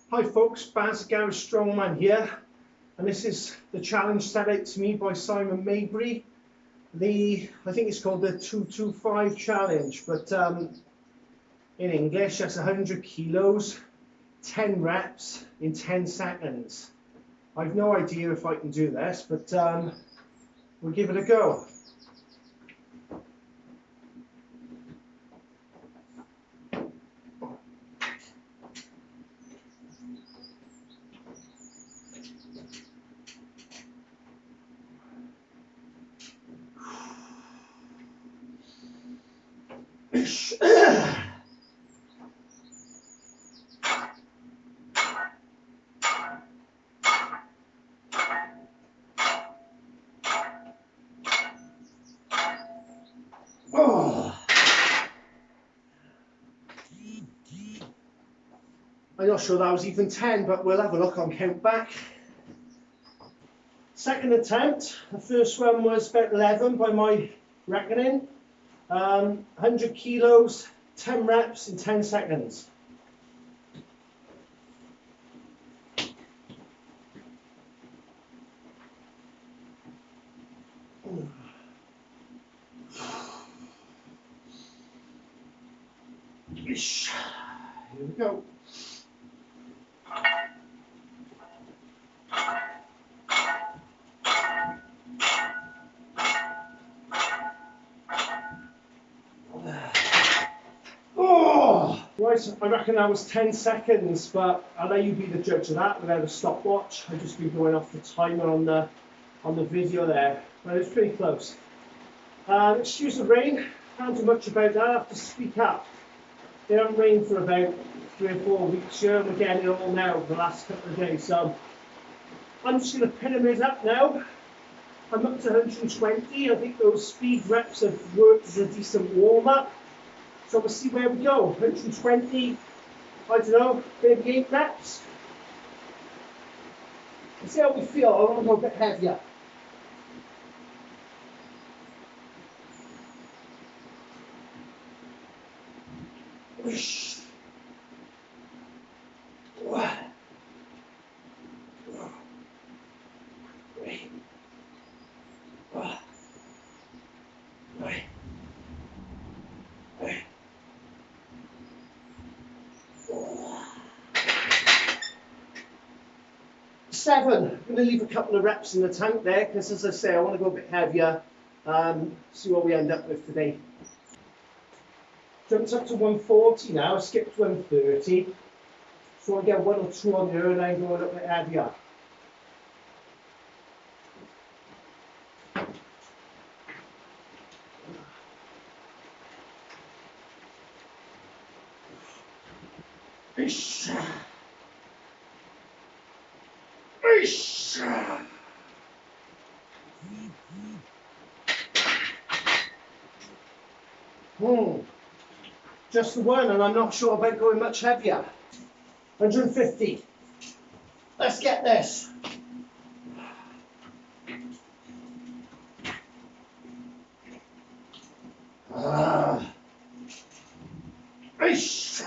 Hi folks, Baz Garage Strongman here, and this is the challenge set out to me by Simon Maybury. I think it's called the 225 challenge, but in English that's 100 kilos, 10 reps in 10 seconds. I've no idea if I can do this, but we'll give it a go. Oh. I'm not sure that was even 10, but we'll have a look on count back. Second attempt, the first one was about 11 by my reckoning. 100 kilos, 10 reps in 10 seconds. Here we go. Oh! Right, I reckon that was 10 seconds, but I'll let you be the judge of that without a stopwatch. I've just been going off the timer on the video there, but it's pretty close. Excuse the rain, can't do much about that, I have to speak up. It hasn't rained for about 3 or 4 weeks here, and we're getting it all now for the last couple of days. So I'm just going to pyramid up now. I'm up to 120. I think those speed reps have worked as a decent warm-up. So we'll see where we go. 120, I don't know, maybe 8 reps. Let's see how we feel. I want to go a bit heavier. Seven. I'm going to leave a couple of reps in the tank there because, as I say, I want to go a bit heavier. See what we end up with today. Jumped up to 140 now. I skipped 130. So I get 1 or 2 on there and then go a little bit heavier. Ish. Ish. Just the one, and I'm not sure about going much heavier. 150. Let's get this. Ish.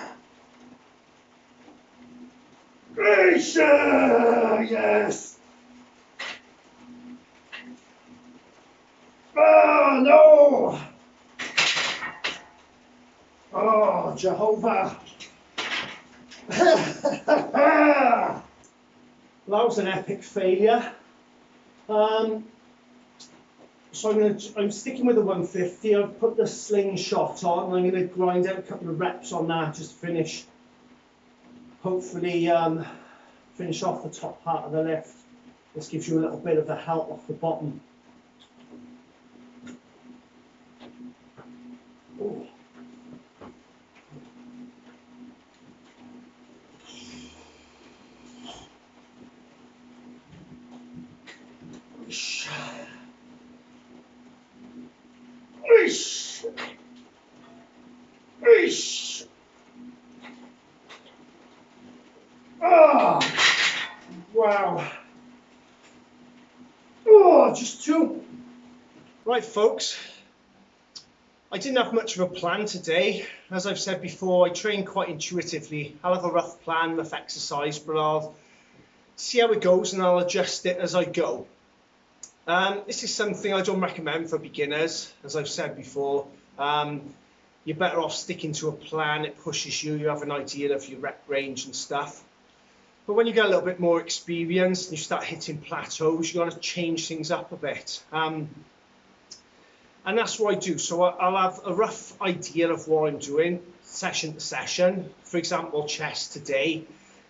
Ish. Yes. Oh no. Oh, Jehovah. That was an epic failure. So I'm sticking with the 150. I've put the Slingshot on. I'm going to grind out a couple of reps on that just to finish. Hopefully finish off the top part of the lift. This gives you a little bit of a help off the bottom. Ooh. Ish. Ish. Ish. Oh, wow. Oh, just 2. Right, folks. I didn't have much of a plan today. As I've said before, I train quite intuitively. I'll have a rough plan, rough exercise, but I'll see how it goes and I'll adjust it as I go. This is something I don't recommend for beginners. As I've said before, you're better off sticking to a plan. It pushes you, you have an idea of your rep range and stuff. But when you get a little bit more experience and you start hitting plateaus, you've got to change things up a bit. And that's what I do. So I'll have a rough idea of what I'm doing session to session. For example, chest today,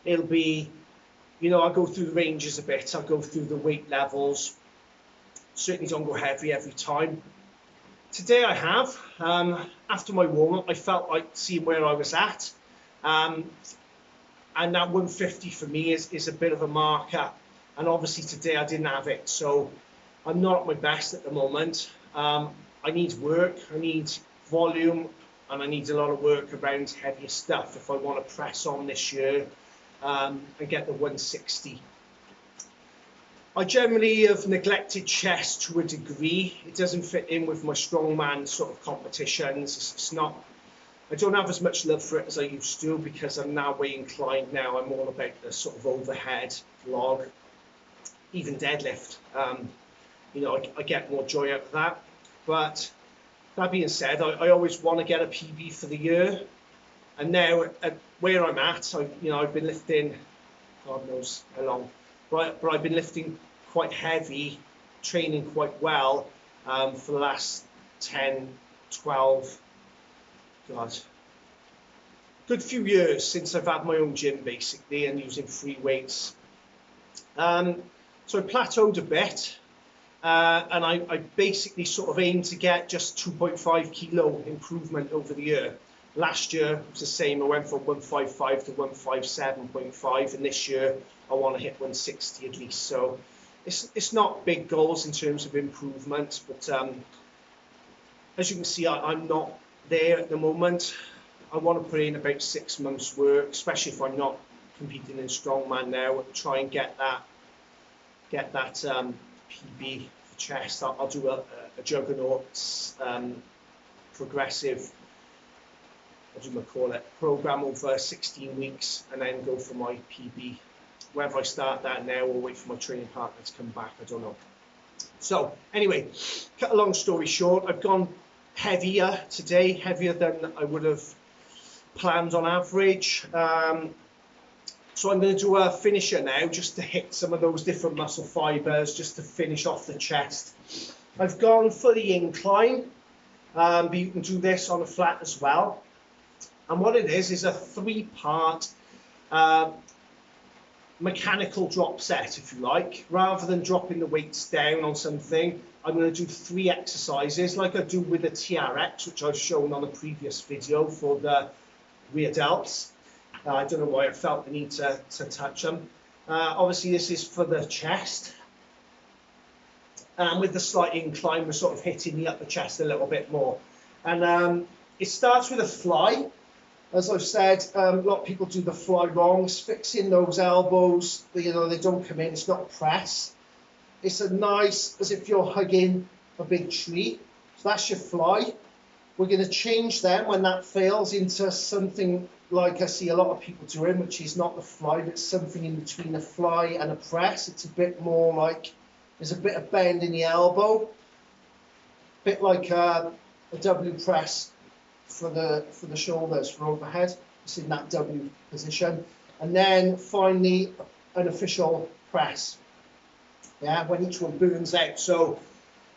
it'll be, I'll go through the ranges a bit. I'll go through the weight levels. Certainly don't go heavy every time. Today I have, after my warm-up, I felt like seeing where I was at. And that 150 for me is a bit of a marker. And obviously today I didn't have it. So I'm not at my best at the moment. I need work, I need volume, and I need a lot of work around heavier stuff if I want to press on this year and get the 160. I generally have neglected chest to a degree. It doesn't fit in with my strongman sort of competitions. It's not. I don't have as much love for it as I used to because I'm now way inclined now. I'm all about the sort of overhead log, even deadlift. I get more joy out of that. But that being said, I always want to get a PB for the year. And now at where I'm at, I've been lifting, God knows how long, but I've been lifting quite heavy, training quite well for the last 10, 12, good few years since I've had my own gym basically and using free weights. So I plateaued a bit. And I basically sort of aim to get just 2.5 kilo improvement over the year. Last year it was the same. I went from 155 to 157.5, and this year I want to hit 160 at least. So it's not big goals in terms of improvement, but as you can see, I'm not there at the moment. I want to put in about 6 months' work, especially if I'm not competing in strongman now. Try and get that PB for chest. I'll do a juggernaut progressive, what do you call it, program over 16 weeks and then go for my PB. Whether I start that now or wait for my training partner to come back, I don't know. So anyway, cut a long story short, I've gone heavier today, heavier than I would have planned on average. So I'm going to do a finisher now just to hit some of those different muscle fibers, just to finish off the chest. I've gone for the incline, but you can do this on a flat as well. And what it is a 3-part mechanical drop set, if you like. Rather than dropping the weights down on something, I'm going to do 3 exercises like I do with the TRX, which I've shown on a previous video for the rear delts. I don't know why I felt the need to touch them. Obviously, this is for the chest. And with the slight incline, we're sort of hitting the upper chest a little bit more. And it starts with a fly. As I've said, a lot of people do the fly wrong. It's fixing those elbows. They don't come in. It's not a press. It's a nice, as if you're hugging a big tree. So that's your fly. We're going to change them when that fails into something like I see a lot of people doing, which is not the fly, but something in between a fly and a press. It's a bit more like, there's a bit of bend in the elbow, a bit like a W press for the shoulders, for overhead. It's in that W position. And then finally, an official press. Yeah, when each one burns out. So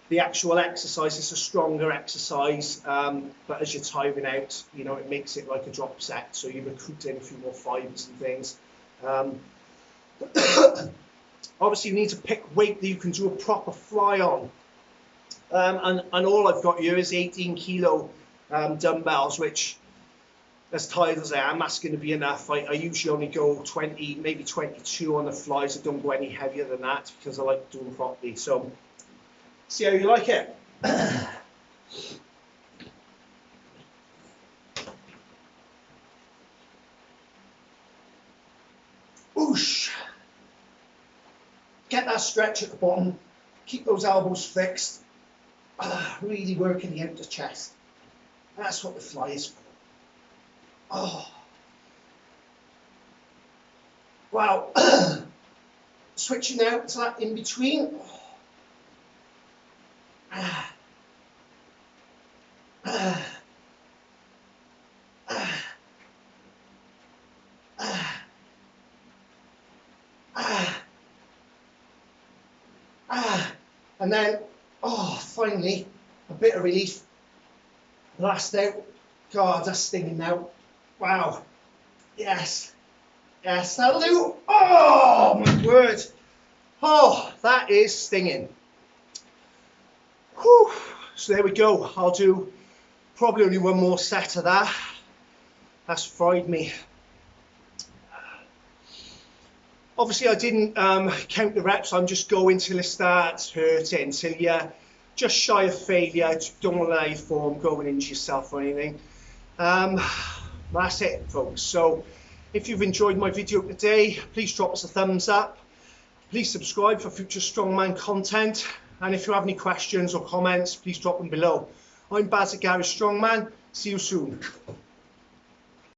the actual exercise is a stronger exercise, but as you're tiring out, it makes it like a drop set, so you're recruiting a few more fibers and things. Obviously, you need to pick weight that you can do a proper fly on. And all I've got here is 18 kilo dumbbells, which, as tired as I am, that's going to be enough. I usually only go 20, maybe 22 on the flies. I don't go any heavier than that because I like doing properly. So see how you like it. Whoosh. Get that stretch at the bottom. Keep those elbows fixed. Really working the outer chest. That's what the fly is for. Oh. Wow. Switching now to that in between. Ah. Ah. Ah. Ah. Ah. Ah. And then, oh, finally, a bit of relief. Last out. God, that's stinging now. Wow. Yes. Yes, that'll do. Oh, my word. Oh, that is stinging. Whew. So there we go. I'll do probably only one more set of that. That's fried me. Obviously, I didn't count the reps. I'm just going till it starts hurting, till you're just shy of failure. Don't want to let your form going into yourself or anything. That's it, folks. So if you've enjoyed my video today, please drop us a thumbs up. Please subscribe for future Strongman content. And if you have any questions or comments, please drop them below. I'm Baz at Gary Strongman. See you soon.